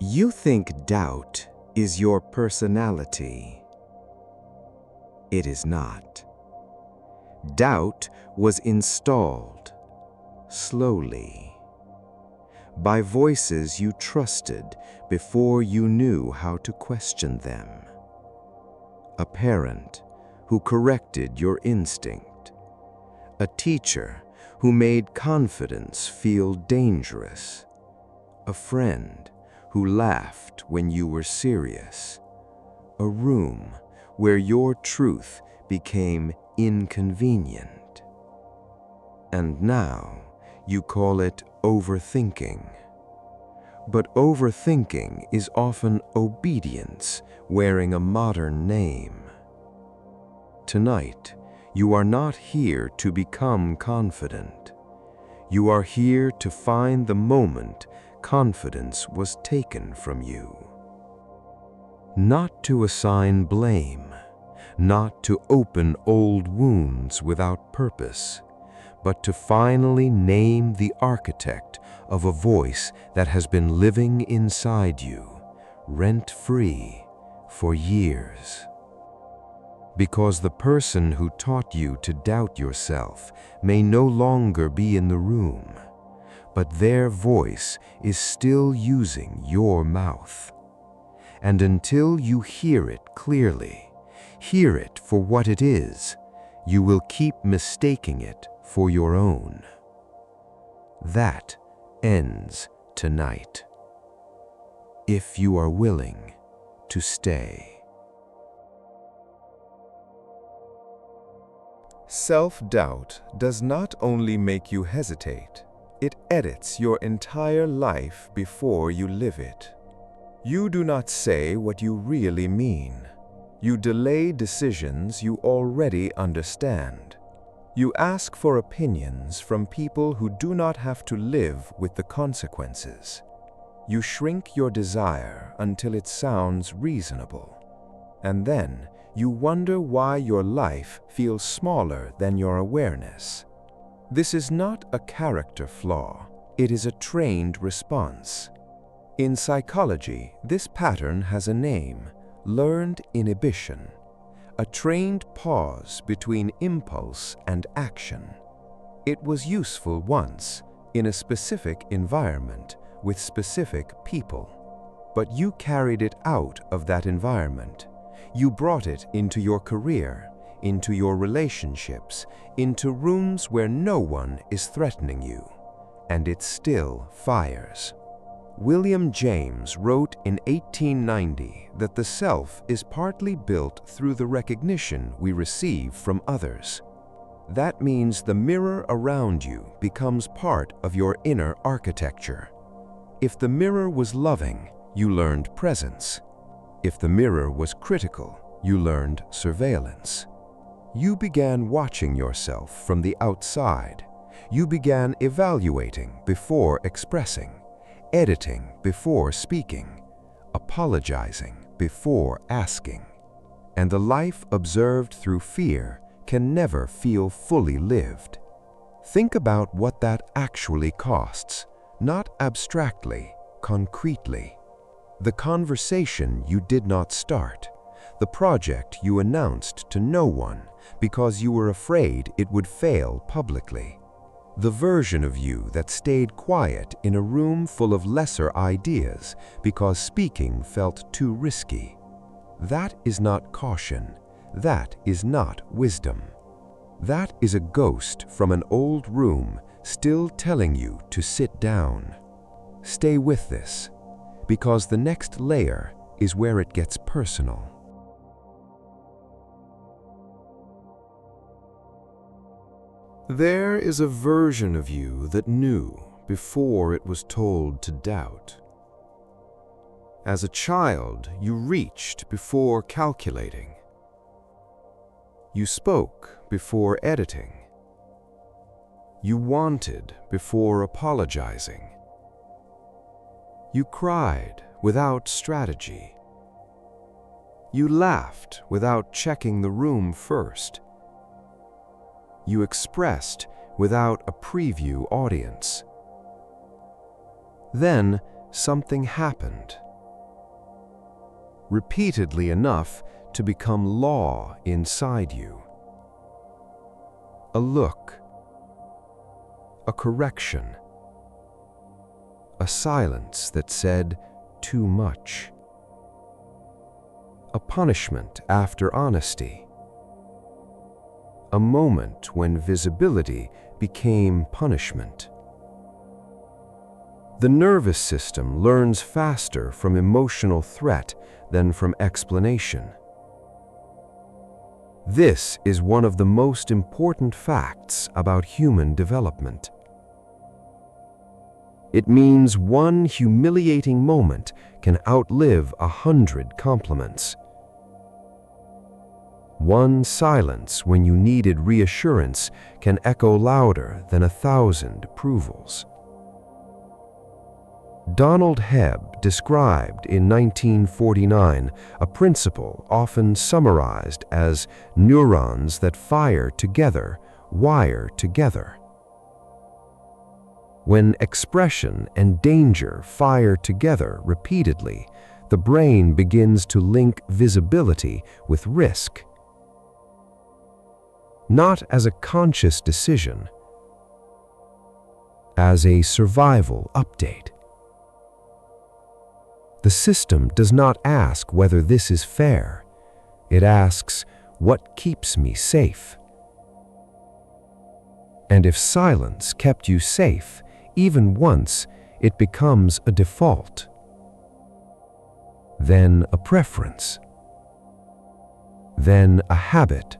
You think doubt is your personality. It is not. Doubt was installed slowly by voices you trusted before you knew how to question them. A parent who corrected your instinct. A teacher who made confidence feel dangerous. A friend who laughed when you were serious. A room where your truth became inconvenient. And now you call it overthinking. But overthinking is often obedience wearing a modern name. Tonight, you are not here to become confident. You are here to find the moment confidence was taken from you. Not to assign blame, not to open old wounds without purpose, but to finally name the architect of a voice that has been living inside you, rent-free, for years. Because the person who taught you to doubt yourself may no longer be in the room, but their voice is still using your mouth. And until you hear it clearly, hear it for what it is, you will keep mistaking it for your own. That ends tonight, if you are willing to stay. Self-doubt does not only make you hesitate, it edits your entire life before you live it. You do not say what you really mean. You delay decisions you already understand. You ask for opinions from people who do not have to live with the consequences. You shrink your desire until it sounds reasonable. And then you wonder why your life feels smaller than your awareness. This is not a character flaw. It is a trained response. In psychology, this pattern has a name: learned inhibition, a trained pause between impulse and action. It was useful once, in a specific environment, with specific people. But you carried it out of that environment. You brought it into your career, into your relationships, into rooms where no one is threatening you, and it still fires. William James wrote in 1890 that the self is partly built through the recognition we receive from others. That means the mirror around you becomes part of your inner architecture. If the mirror was loving, you learned presence. If the mirror was critical, you learned surveillance. You began watching yourself from the outside. You began evaluating before expressing, editing before speaking, apologizing before asking. And the life observed through fear can never feel fully lived. Think about what that actually costs, not abstractly, concretely. The conversation you did not start, the project you announced to no one because you were afraid it would fail publicly. The version of you that stayed quiet in a room full of lesser ideas because speaking felt too risky. That is not caution. That is not wisdom. That is a ghost from an old room still telling you to sit down. Stay with this, because the next layer is where it gets personal. There is a version of you that knew before it was told to doubt. As a child, you reached before calculating. You spoke before editing. You wanted before apologizing. You cried without strategy. You laughed without checking the room first. You expressed without a preview audience. Then something happened. repeatedly enough to become law inside you. A look, a correction, a silence that said too much, a punishment after honesty, a moment when visibility became punishment. The nervous system learns faster from emotional threat than from explanation. This is one of the most important facts about human development. It means one humiliating moment can outlive 100 compliments. One silence when you needed reassurance can echo louder than 1,000 approvals. Donald Hebb described in 1949 a principle often summarized as neurons that fire together, wire together. When expression and danger fire together repeatedly, the brain begins to link visibility with risk. Not as a conscious decision, as a survival update. The system does not ask whether this is fair. It asks, what keeps me safe? And if silence kept you safe, even once, it becomes a default. Then a preference. Then a habit.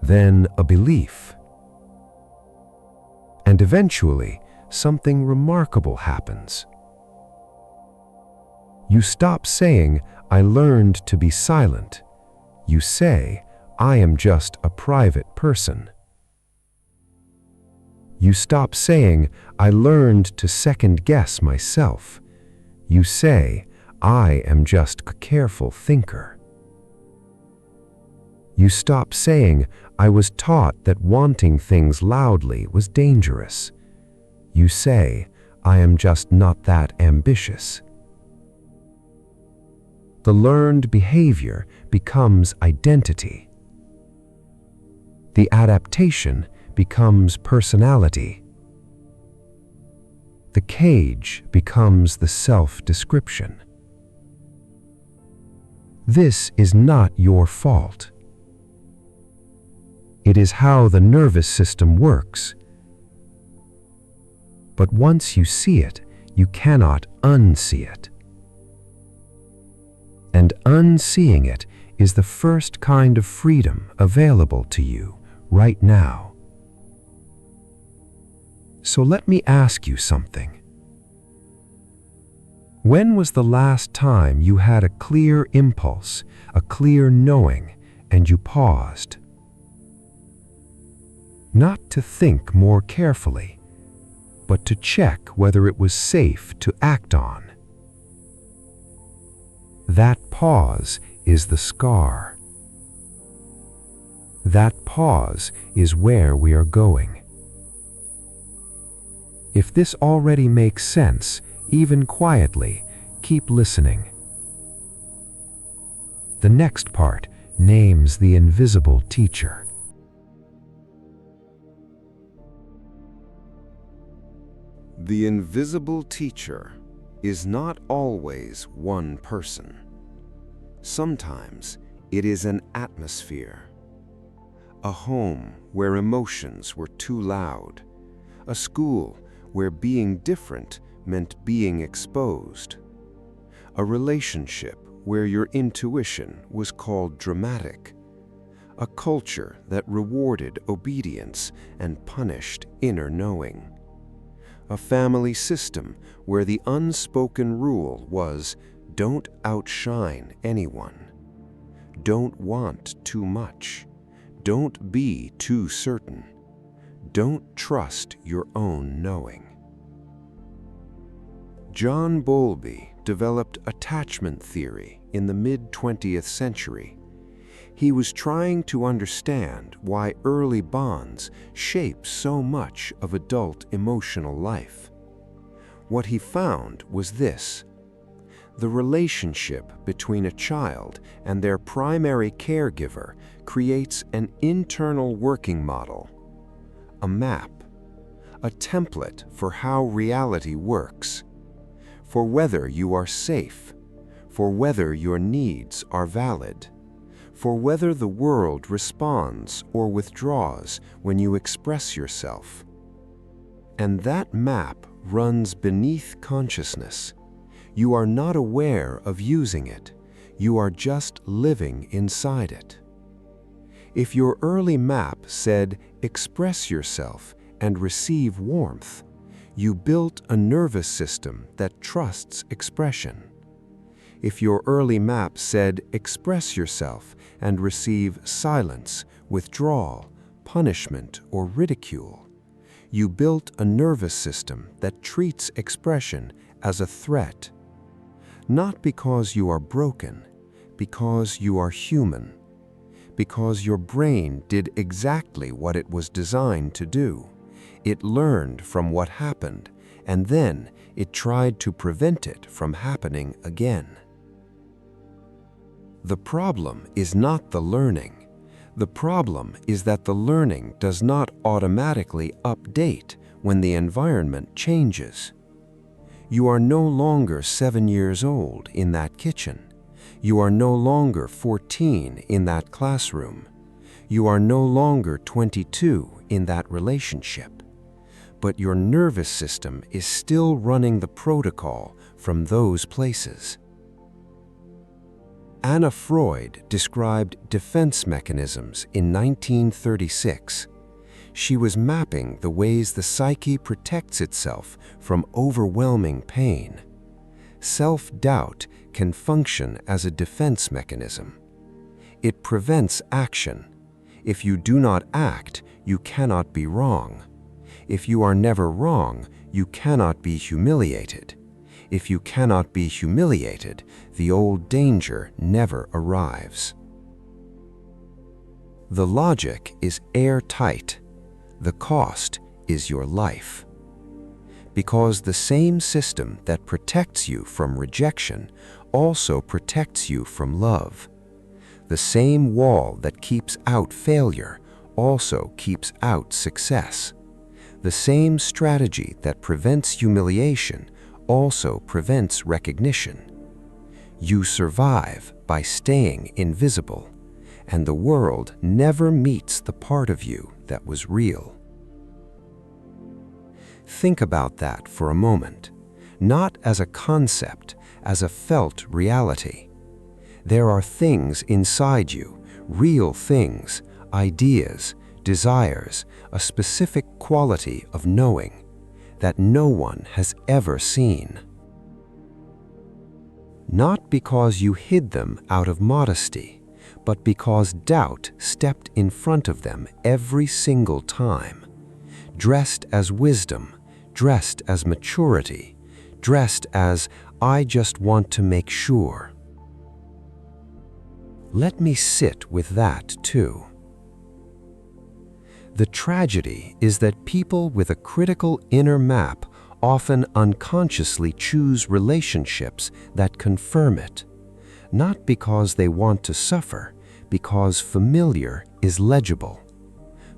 Then a belief. And eventually, something remarkable happens. You stop saying, I learned to be silent. You say, I am just a private person. You stop saying, I learned to second-guess myself. You say, I am just a careful thinker. You stop saying, I was taught that wanting things loudly was dangerous. You say, I am just not that ambitious. The learned behavior becomes identity. The adaptation becomes personality. The cage becomes the self-description. This is not your fault. It is how the nervous system works. But once you see it, you cannot unsee it. And unseeing it is the first kind of freedom available to you right now. So let me ask you something. When was the last time you had a clear impulse, a clear knowing, and you paused? Not to think more carefully, but to check whether it was safe to act on. That pause is the scar. That pause is where we are going. If this already makes sense, even quietly, keep listening. The next part names the invisible teacher. The invisible teacher is not always one person. Sometimes it is an atmosphere. A home where emotions were too loud. A school where being different meant being exposed. A relationship where your intuition was called dramatic. A culture that rewarded obedience and punished inner knowing. A family system where the unspoken rule was, don't outshine anyone. Don't want too much. Don't be too certain. Don't trust your own knowing. John Bowlby developed attachment theory in the mid-20th century. He was trying to understand why early bonds shape so much of adult emotional life. What he found was this: The relationship between a child and their primary caregiver creates an internal working model, a map, a template for how reality works, for whether you are safe, for whether your needs are valid, for whether the world responds or withdraws when you express yourself. And that map runs beneath consciousness. You are not aware of using it. You are just living inside it. If your early map said, "Express yourself and receive warmth," you built a nervous system that trusts expression. If your early map said, "Express yourself and receive silence, withdrawal, punishment, or ridicule," you built a nervous system that treats expression as a threat. Not because you are broken, because you are human. Because your brain did exactly what it was designed to do. It learned from what happened, and then it tried to prevent it from happening again. The problem is not the learning. The problem is that the learning does not automatically update when the environment changes. You are no longer 7 years old in that kitchen. You are no longer 14 in that classroom. You are no longer 22 in that relationship. But your nervous system is still running the protocol from those places. Anna Freud described defense mechanisms in 1936. She was mapping the ways the psyche protects itself from overwhelming pain. Self-doubt can function as a defense mechanism. It prevents action. If you do not act, you cannot be wrong. If you are never wrong, you cannot be humiliated. If you cannot be humiliated, the old danger never arrives. The logic is airtight. The cost is your life. Because the same system that protects you from rejection also protects you from love. The same wall that keeps out failure also keeps out success. The same strategy that prevents humiliation also prevents recognition. You survive by staying invisible, and the world never meets the part of you that was real. Think about that for a moment, not as a concept, as a felt reality. There are things inside you, real things, ideas, desires, a specific quality of knowing that no one has ever seen. Not because you hid them out of modesty, but because doubt stepped in front of them every single time, dressed as wisdom, dressed as maturity, dressed as, "I just want to make sure." Let me sit with that too. The tragedy is that people with a critical inner map often unconsciously choose relationships that confirm it, not because they want to suffer, because familiar is legible.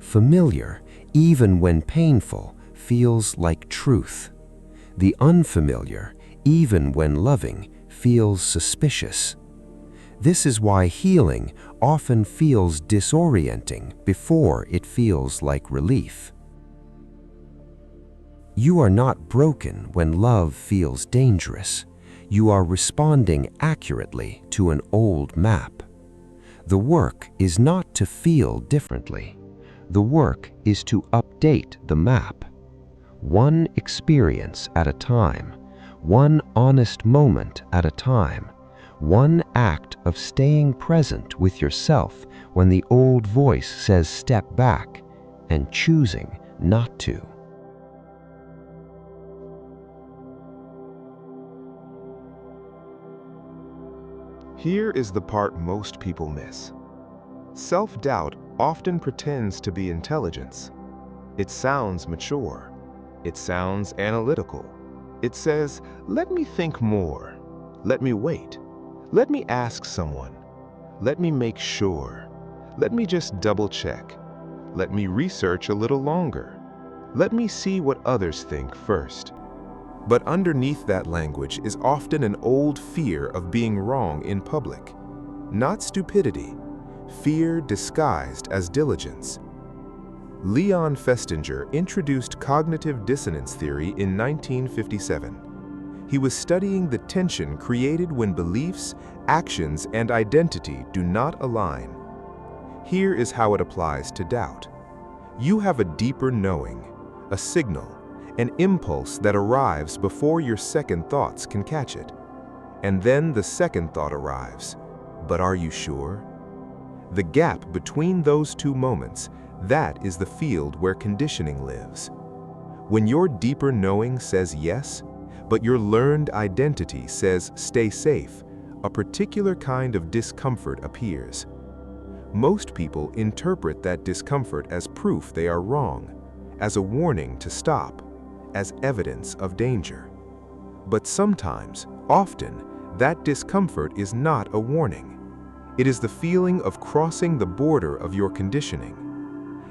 Familiar, even when painful, feels like truth. The unfamiliar, even when loving, feels suspicious. This is why healing often feels disorienting before it feels like relief. You are not broken when love feels dangerous. You are responding accurately to an old map. The work is not to feel differently. The work is to update the map. One experience at a time, one honest moment at a time, one act of staying present with yourself when the old voice says step back, and choosing not to. Here is the part most people miss. Self-doubt often pretends to be intelligence. It sounds mature. It sounds analytical. It says, "Let me think more." Let me wait. Let me ask someone. Let me make sure. Let me just double check. Let me research a little longer. Let me see what others think first. But underneath that language is often an old fear of being wrong in public. Not stupidity, fear disguised as diligence. Leon Festinger introduced cognitive dissonance theory in 1957. He was studying the tension created when beliefs, actions, and identity do not align. Here is how it applies to doubt. You have a deeper knowing, a signal, an impulse that arrives before your second thoughts can catch it. And then the second thought arrives. But are you sure? The gap between those two moments, that is the field where conditioning lives. When your deeper knowing says yes, but your learned identity says stay safe, a particular kind of discomfort appears. Most people interpret that discomfort as proof they are wrong, as a warning to stop, as evidence of danger. But sometimes, often, that discomfort is not a warning. It is the feeling of crossing the border of your conditioning.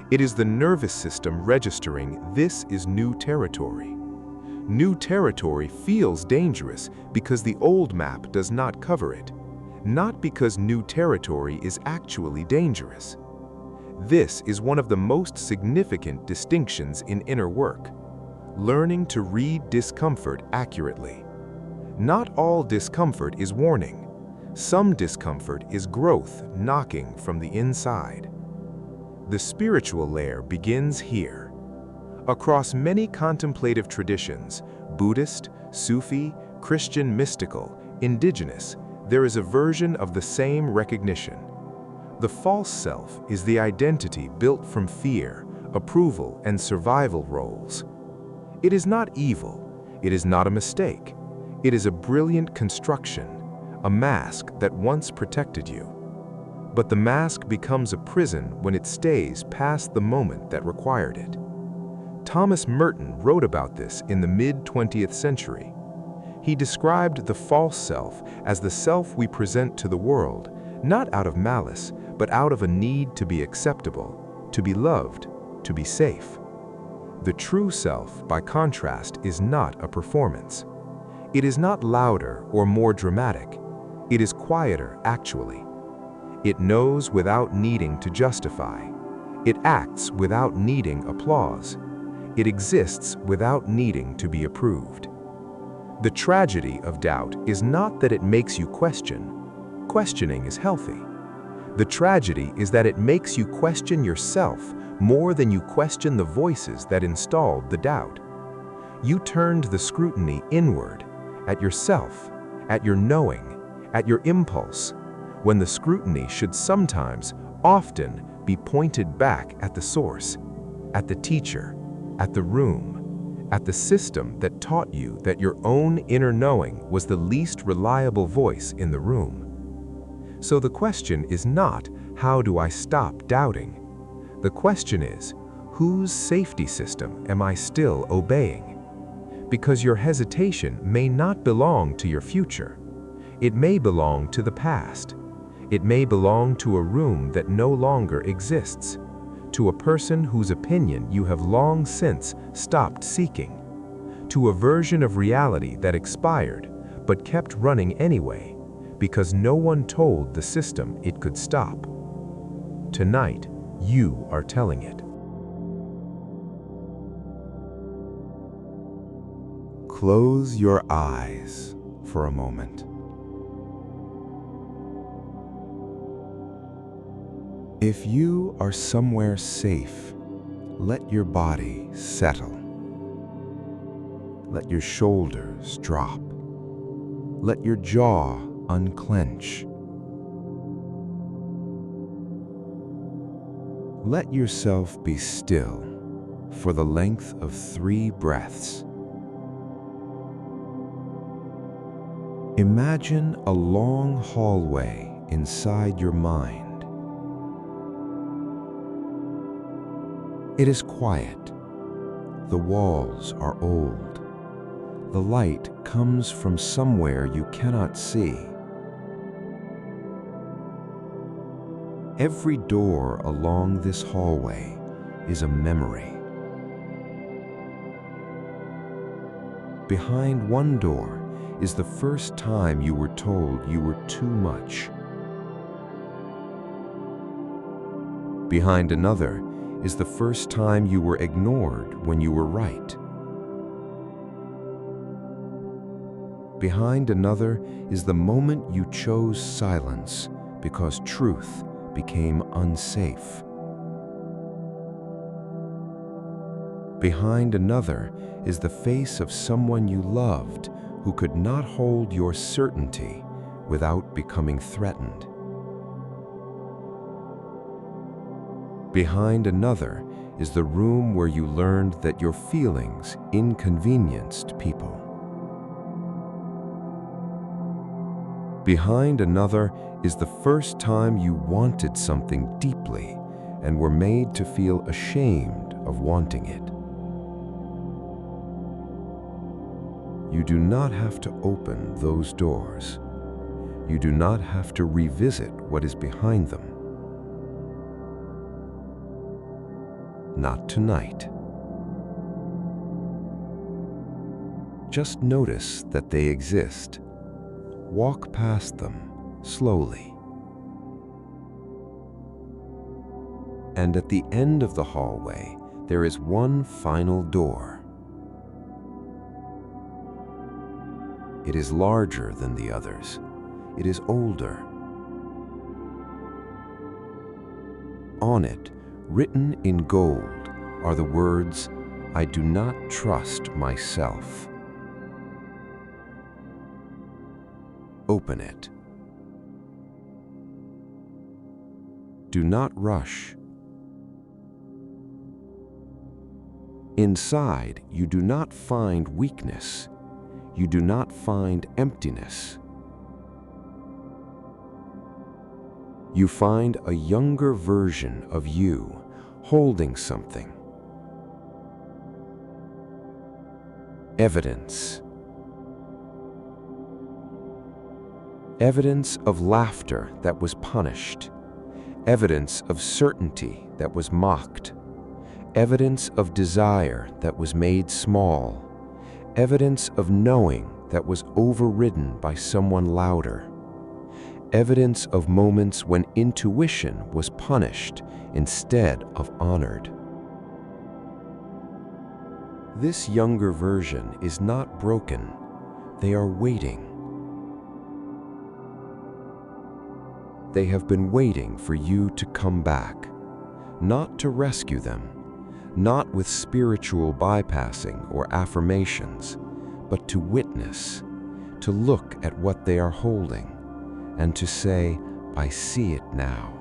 It is the nervous system registering this is new territory. New territory feels dangerous because the old map does not cover it, not because new territory is actually dangerous. This is one of the most significant distinctions in inner work, learning to read discomfort accurately. Not all discomfort is warning. Some discomfort is growth knocking from the inside. The spiritual layer begins here. Across many contemplative traditions, Buddhist, Sufi, Christian mystical, indigenous, there is a version of the same recognition. The false self is the identity built from fear, approval, and survival roles. It is not evil. It is not a mistake. It is a brilliant construction, a mask that once protected you. But the mask becomes a prison when it stays past the moment that required it. Thomas Merton wrote about this in the mid-20th century. He described the false self as the self we present to the world, not out of malice, but out of a need to be acceptable, to be loved, to be safe. The true self, by contrast, is not a performance. It is not louder or more dramatic. It is quieter, actually. It knows without needing to justify. It acts without needing applause. It exists without needing to be approved. The tragedy of doubt is not that it makes you question. Questioning is healthy. The tragedy is that it makes you question yourself more than you question the voices that installed the doubt. You turned the scrutiny inward, at yourself, at your knowing, at your impulse, when the scrutiny should sometimes, often, be pointed back at the source, at the teacher, at the room, at the system that taught you that your own inner knowing was the least reliable voice in the room. So the question is not, how do I stop doubting? The question is, whose safety system am I still obeying? Because your hesitation may not belong to your future. It may belong to the past. It may belong to a room that no longer exists, to a person whose opinion you have long since stopped seeking, to a version of reality that expired but kept running anyway, because no one told the system it could stop. Tonight, you are telling it. Close your eyes for a moment. If you are somewhere safe, let your body settle. Let your shoulders drop. Let your jaw unclench. Let yourself be still for the length of 3 breaths. Imagine a long hallway inside your mind. It is quiet. The walls are old. the light comes from somewhere you cannot see. Every door along this hallway is a memory. Behind one door is the first time you were told you were too much. Behind another is the first time you were ignored when you were right. Behind another is the moment you chose silence because truth became unsafe. Behind another is the face of someone you loved who could not hold your certainty without becoming threatened. Behind another is the room where you learned that your feelings inconvenienced people. Behind another is the first time you wanted something deeply and were made to feel ashamed of wanting it. You do not have to open those doors. You do not have to revisit what is behind them. Not tonight. Just notice that they exist. Walk past them slowly. And at the end of the hallway, there is one final door. It is larger than the others. It is older. On it, written in gold, are the words, "I do not trust myself." Open it. Do not rush. Inside, you do not find weakness. You do not find emptiness. You find a younger version of you holding something. Evidence. Evidence of laughter that was punished. Evidence of certainty that was mocked. Evidence of desire that was made small. Evidence of knowing that was overridden by someone louder. Evidence of moments when intuition was punished instead of honored. This younger version is not broken. They are waiting. They have been waiting for you to come back, not to rescue them, not with spiritual bypassing or affirmations, but to witness, to look at what they are holding, and to say, "I see it now.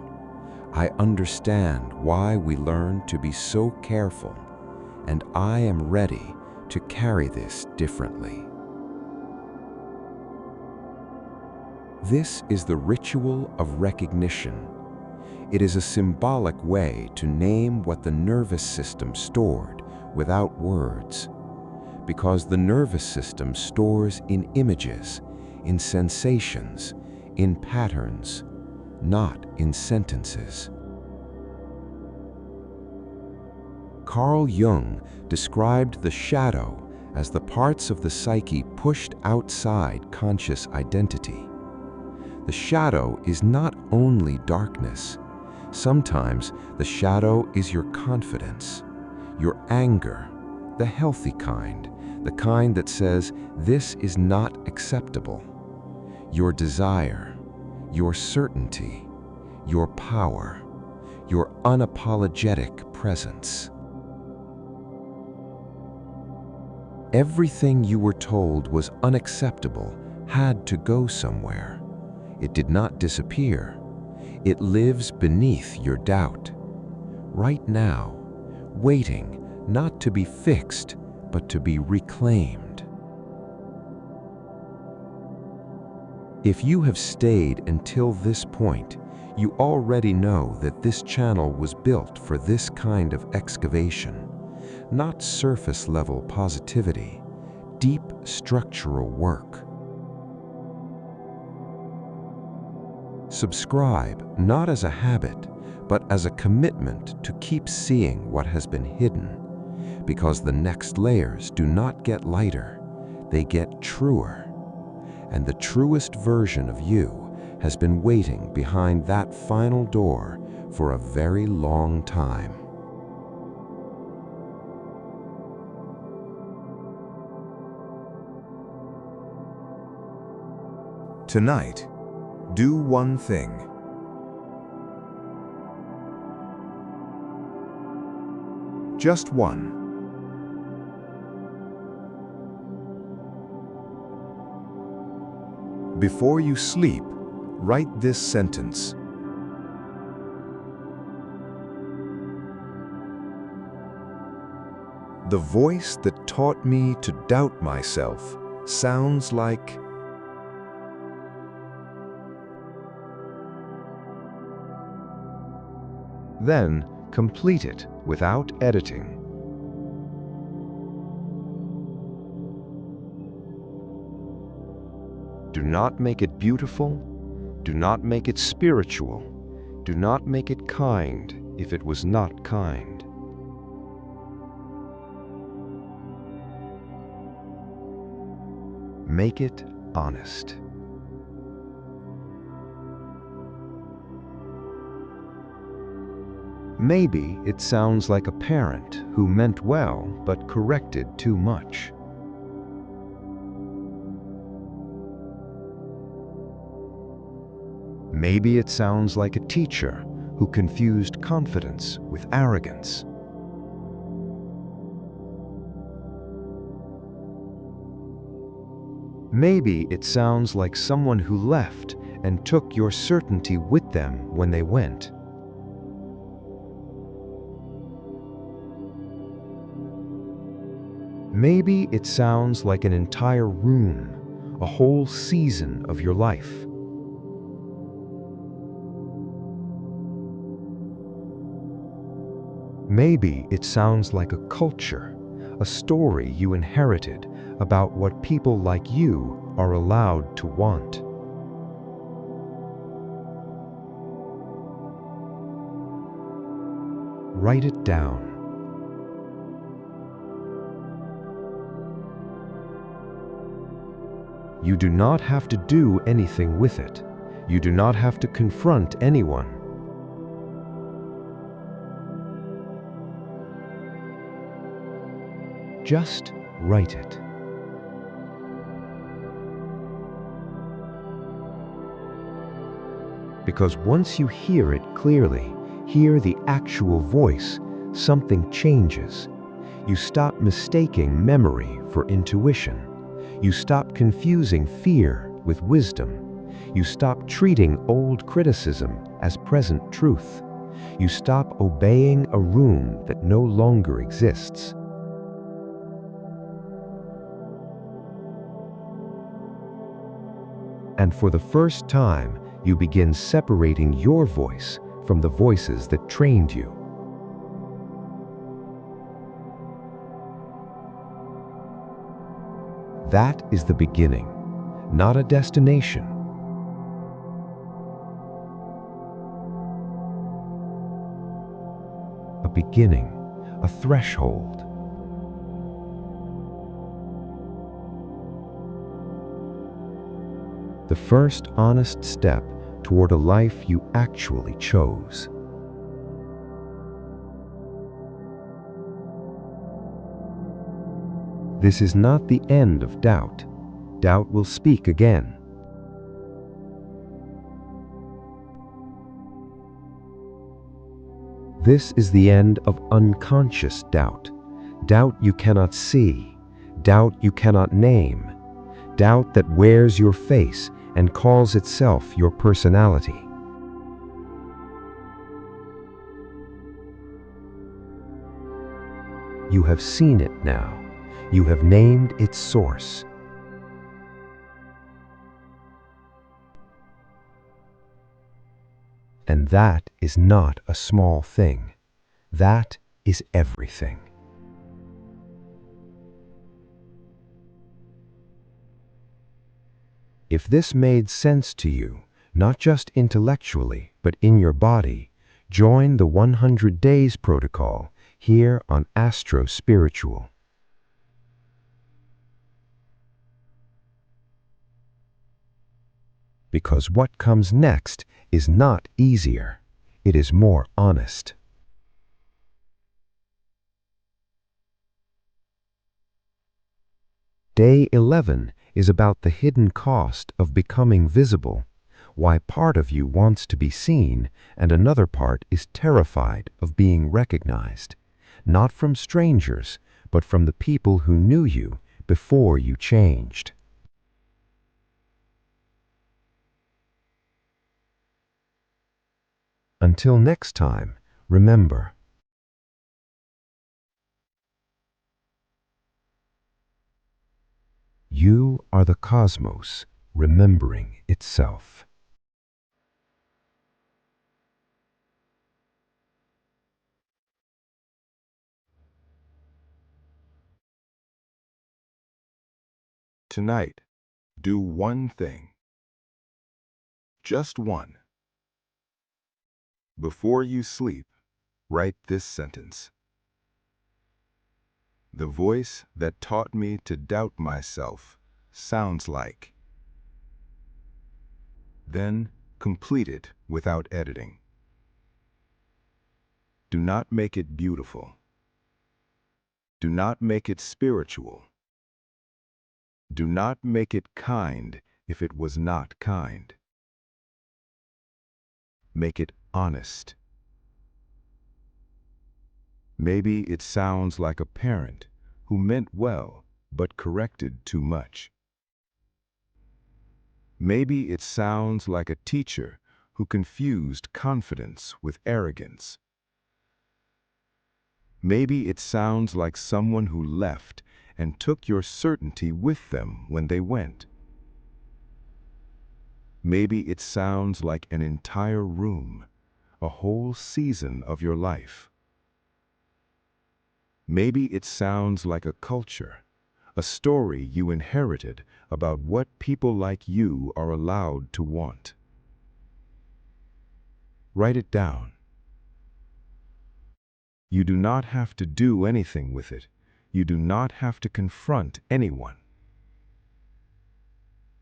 I understand why we learn to be so careful, and I am ready to carry this differently." This is the ritual of recognition. It is a symbolic way to name what the nervous system stored without words, because the nervous system stores in images, in sensations, in patterns, not in sentences. Carl Jung described the shadow as the parts of the psyche pushed outside conscious identity. The shadow is not only darkness. Sometimes the shadow is your confidence, your anger, the healthy kind, the kind that says, "This is not acceptable." Your desire, your certainty, your power, your unapologetic presence. Everything you were told was unacceptable had to go somewhere. It did not disappear. It lives beneath your doubt. Right now, waiting not to be fixed, but to be reclaimed. If you have stayed until this point, you already know that this channel was built for this kind of excavation, not surface-level positivity, deep structural work. Subscribe not as a habit, but as a commitment to keep seeing what has been hidden, because the next layers do not get lighter, they get truer. And the truest version of you has been waiting behind that final door for a very long time. Tonight, do one thing. Just one. Before you sleep, write this sentence. The voice that taught me to doubt myself sounds like... Then complete it without editing. Do not make it beautiful. Do not make it spiritual. Do not make it kind if it was not kind. Make it honest. Maybe it sounds like a parent who meant well but corrected too much. Maybe it sounds like a teacher who confused confidence with arrogance. Maybe it sounds like someone who left and took your certainty with them when they went. Maybe it sounds like an entire room, a whole season of your life. Maybe it sounds like a culture, a story you inherited about what people like you are allowed to want. Write it down. You do not have to do anything with it. You do not have to confront anyone. Just write it. Because once you hear it clearly, hear the actual voice, something changes. You stop mistaking memory for intuition. You stop confusing fear with wisdom. You stop treating old criticism as present truth. You stop obeying a room that no longer exists. And for the first time, you begin separating your voice from the voices that trained you. That is the beginning, not a destination. A beginning, a threshold. The first honest step toward a life you actually chose. This is not the end of doubt. Doubt will speak again. This is the end of unconscious doubt. Doubt you cannot see. Doubt you cannot name. Doubt that wears your face and calls itself your personality. You have seen it now. You have named its source. And that is not a small thing. That is everything. If this made sense to you, not just intellectually, but in your body, join the 100 Days Protocol here on Astro Spiritual. Because what comes next is not easier, it is more honest. Day 11 is about the hidden cost of becoming visible, why part of you wants to be seen and another part is terrified of being recognized, not from strangers, but from the people who knew you before you changed. Until next time, remember, you are the cosmos remembering itself. Tonight, do one thing. Just one. Before you sleep, write this sentence. The voice that taught me to doubt myself sounds like. Then complete it without editing. Do not make it beautiful. Do not make it spiritual. Do not make it kind if it was not kind. Make it honest. Maybe it sounds like a parent who meant well but corrected too much. Maybe it sounds like a teacher who confused confidence with arrogance. Maybe it sounds like someone who left and took your certainty with them when they went. Maybe it sounds like an entire room, a whole season of your life. Maybe it sounds like a culture, a story you inherited about what people like you are allowed to want. Write it down. You do not have to do anything with it. You do not have to confront anyone.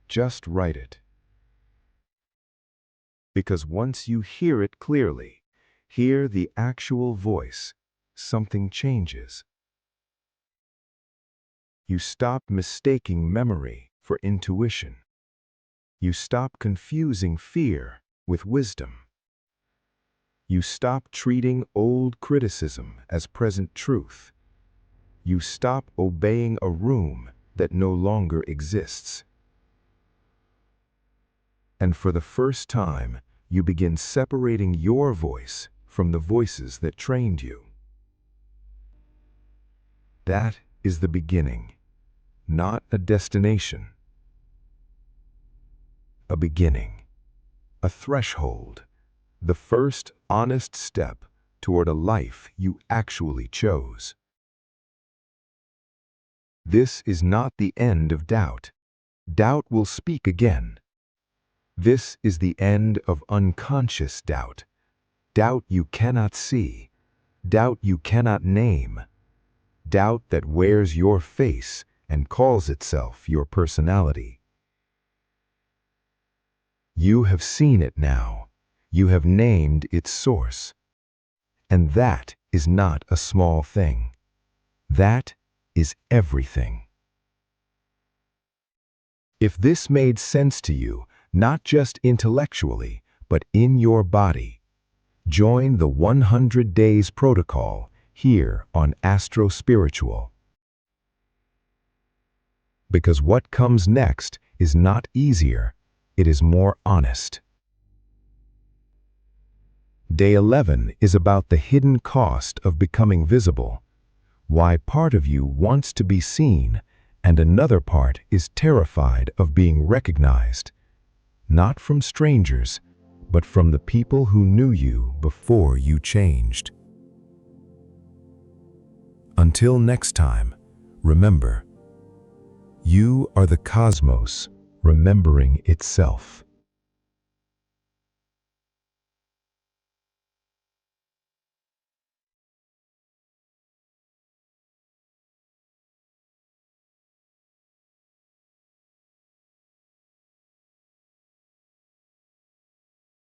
Just write it. Because once you hear it clearly, hear the actual voice, something changes. You stop mistaking memory for intuition. You stop confusing fear with wisdom. You stop treating old criticism as present truth. You stop obeying a room that no longer exists. And for the first time, you begin separating your voice from the voices that trained you. That is the beginning, not a destination. A beginning, a threshold, the first honest step toward a life you actually chose. This is not the end of doubt. Doubt will speak again. This is the end of unconscious doubt. Doubt you cannot see. Doubt you cannot name. Doubt that wears your face and calls itself your personality. You have seen it now. You have named its source. And that is not a small thing. That is everything. If this made sense to you, not just intellectually, but in your body, join the 100 Days Protocol here on Astro Spiritual. Because what comes next is not easier, it is more honest. Day 11 is about the hidden cost of becoming visible, why part of you wants to be seen and another part is terrified of being recognized, not from strangers, but from the people who knew you before you changed. Until next time, remember, you are the cosmos remembering itself.